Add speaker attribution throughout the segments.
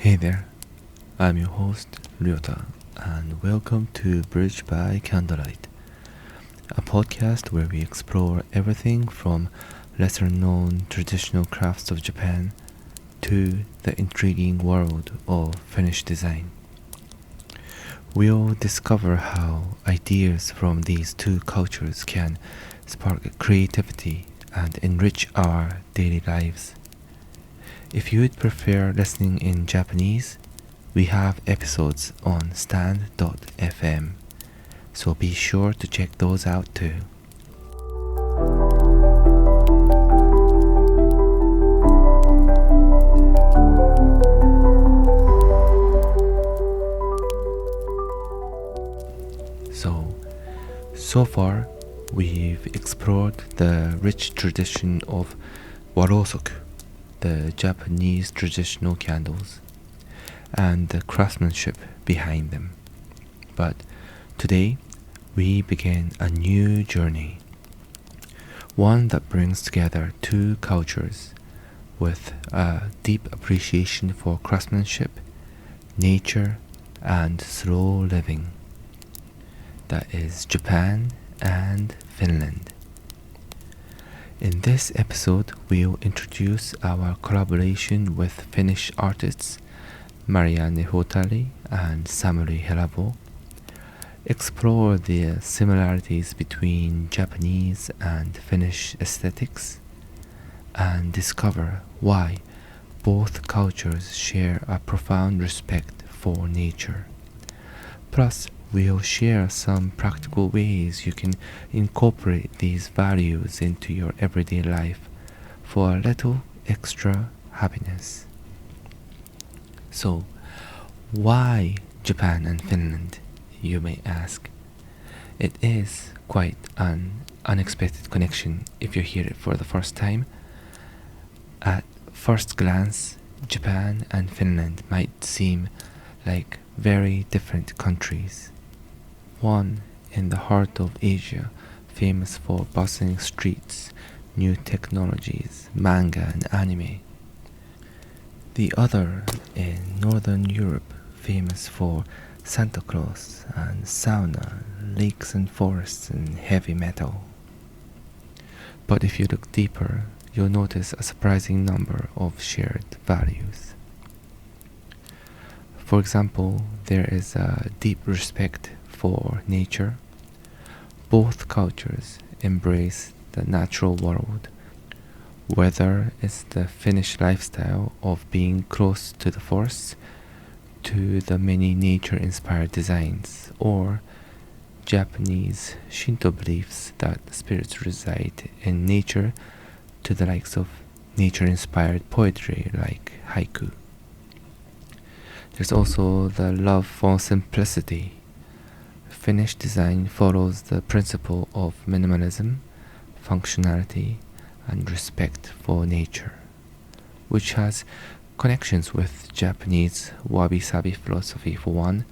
Speaker 1: Hey there, I'm your host, Ryota, and welcome to Bridge by Candlelight, a podcast where we explore everything from lesser-known traditional crafts of Japan to the intriguing world of Finnish design. We'll discover how ideas from these two cultures can spark creativity and enrich our daily lives. If you would prefer listening in Japanese, we have episodes on stand.fm, so be sure to check those out too. So far, we've explored the rich tradition of warosoku, the Japanese traditional candles, and the craftsmanship behind them. But today, we begin a new journey, one that brings together two cultures with a deep appreciation for craftsmanship, nature, and slow living. That is Japan and Finland. In this episode, we'll introduce our collaboration with Finnish artists Marianne Huotari and Samuli Helavuo, explore the similarities between Japanese and Finnish aesthetics, and discover why both cultures share a profound respect for nature. Plus, we'll share some practical ways you can incorporate these values into your everyday life for a little extra happiness. So, why Japan and Finland, you may ask? It is quite an unexpected connection if you hear it for the first time. At first glance, Japan and Finland might seem like very different countries. One in the heart of Asia, famous for bustling streets, new technologies, manga and anime. The other in Northern Europe, famous for Santa Claus and sauna, lakes and forests and heavy metal. But if you look deeper, you'll notice a surprising number of shared values. For example, there is a deep respect for nature. Both cultures embrace the natural world, whether it's the Finnish lifestyle of being close to the forests, to the many nature-inspired designs, or Japanese Shinto beliefs that spirits reside in nature, to the likes of nature-inspired poetry like haiku. There's also the love for simplicity. Finnish design follows the principle of minimalism, functionality, and respect for nature, which has connections with Japanese wabi-sabi philosophy for one,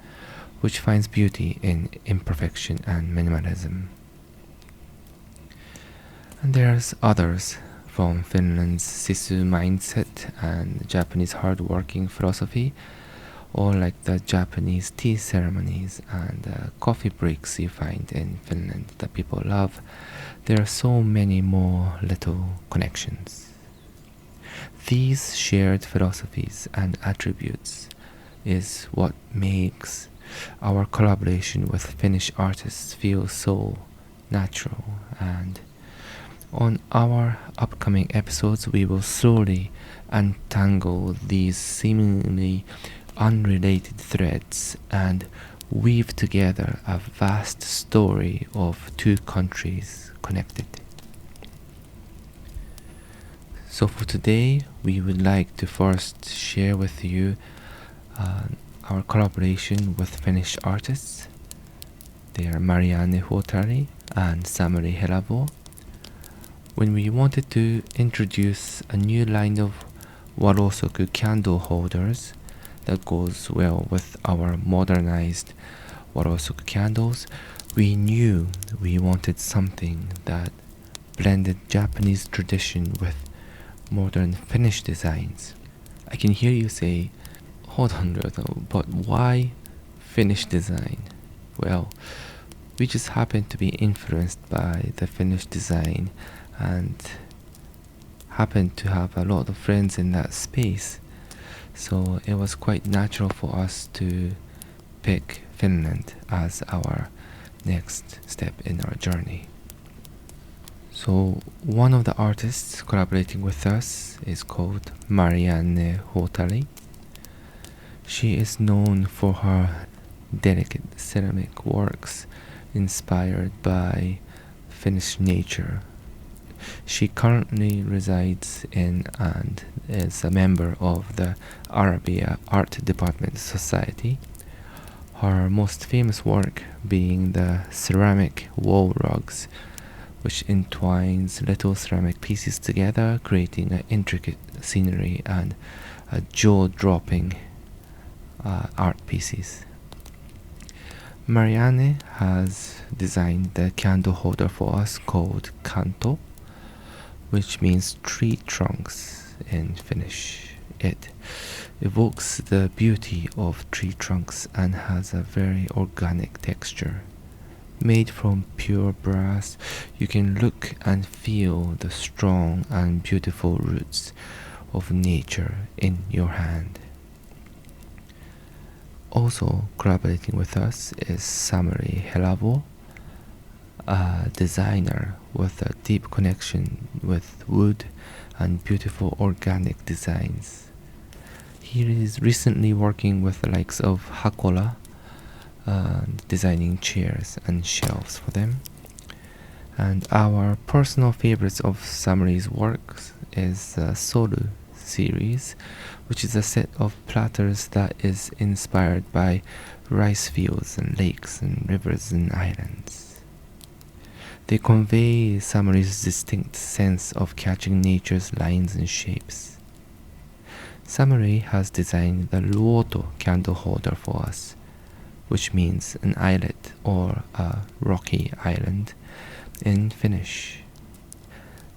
Speaker 1: which finds beauty in imperfection and minimalism. And there's others from Finland's sisu mindset and Japanese hard-working philosophy, or like the Japanese tea ceremonies and coffee breaks you find in Finland that people love. There are so many more little connections. These shared philosophies and attributes is what makes our collaboration with Finnish artists feel so natural, and on our upcoming episodes we will slowly untangle these seemingly unrelated threads and weave together a vast story of two countries connected. So for today, we would like to first share with you our collaboration with Finnish artists. They are Marianne Huotari and Samuli Helavuo. When we wanted to introduce a new line of warosoku candle holders that goes well with our modernized warosoku candles, we knew we wanted something that blended Japanese tradition with modern Finnish designs. I can hear you say, Hold on, Ryoto, but why Finnish design? Well, we just happen to be influenced by the Finnish design and happen to have a lot of friends in that space. So it was quite natural for us to pick Finland as our next step in our journey. So one of the artists collaborating with us is called Marianne Huotari. She is known for her delicate ceramic works inspired by Finnish nature. She currently resides in and is a member of the Arabia Art Department Society. Her most famous work being the ceramic wall rugs, which entwines little ceramic pieces together, creating an intricate scenery and a jaw-dropping art pieces. Marianne has designed the candle holder for us called kanto, which means tree trunks in Finnish. It evokes the beauty of tree trunks and has a very organic texture. Made from pure brass, you can look and feel the strong and beautiful roots of nature in your hand. Also collaborating with us is Samuli Helavuo, a designer with a deep connection with wood and beautiful organic designs. He is recently working with the likes of Hakola, designing chairs and shelves for them. And our personal favorites of Samuli's works is the Soru series, which is a set of platters that is inspired by rice fields and lakes and rivers and islands. They convey Samuli's distinct sense of catching nature's lines and shapes. Samuli has designed the Luoto candle holder for us, which means an islet or a rocky island in Finnish.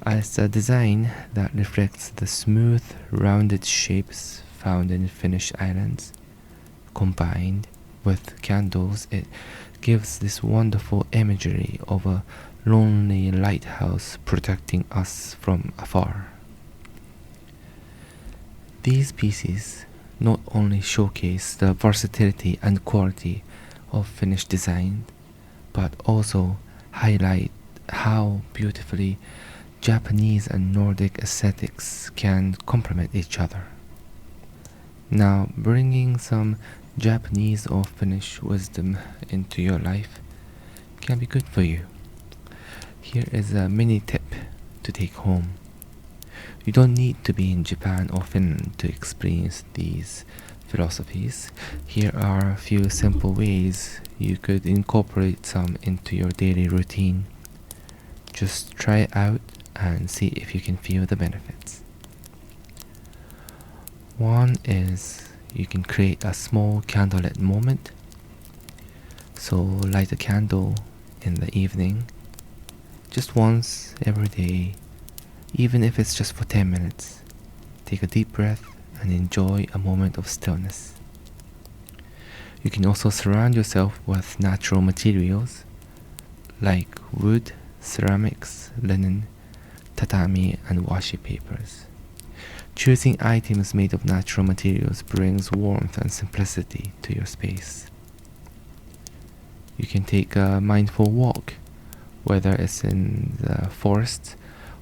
Speaker 1: It's a design that reflects the smooth, rounded shapes found in Finnish islands. Combined with candles, it gives this wonderful imagery of a lonely lighthouse protecting us from afar. These pieces not only showcase the versatility and quality of Finnish design, but also highlight how beautifully Japanese and Nordic aesthetics can complement each other. Now, bringing some Japanese or Finnish wisdom into your life can be good for you. Here is a mini tip to take home. You don't need to be in Japan or Finland to experience these philosophies. Here are a few simple ways you could incorporate some into your daily routine. Just try it out and see if you can feel the benefits. One is you can create a small candlelit moment. So light a candle in the evening, just once every day, even if it's just for 10 minutes. Take a deep breath and enjoy a moment of stillness. You can also surround yourself with natural materials like wood, ceramics, linen, tatami, and washi papers. Choosing items made of natural materials brings warmth and simplicity to your space. You can take a mindful walk, whether it's in the forest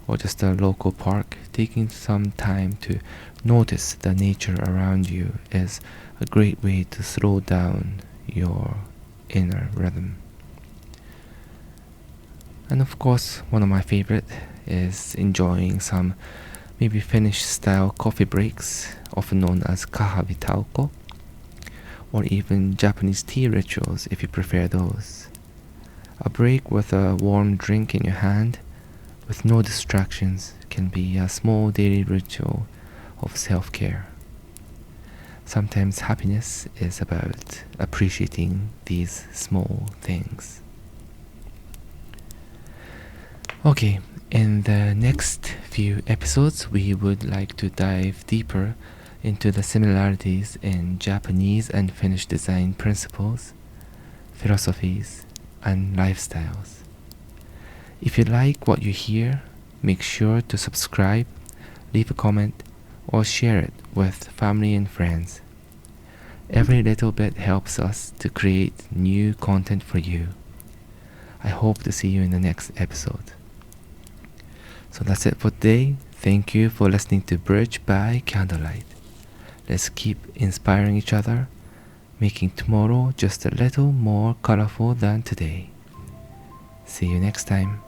Speaker 1: or just a local park. Taking some time to notice the nature around you is a great way to slow down your inner rhythm. And of course, one of my favorite is enjoying some maybe Finnish style coffee breaks, often known as kahvitauko, or even Japanese tea rituals if you prefer those. A break with a warm drink in your hand with no distractions can be a small daily ritual of self-care. Sometimes happiness is about appreciating these small things. Okay, in the next few episodes we would like to dive deeper into the similarities in Japanese and Finnish design principles, philosophies, and lifestyles. If you like what you hear, make sure to subscribe, leave a comment, or share it with family and friends. Every little bit helps us to create new content for you. I hope to see you in the next episode. So that's it for today. Thank you for listening to Bridge by Candlelight. Let's keep inspiring each other, making tomorrow just a little more colorful than today. See you next time.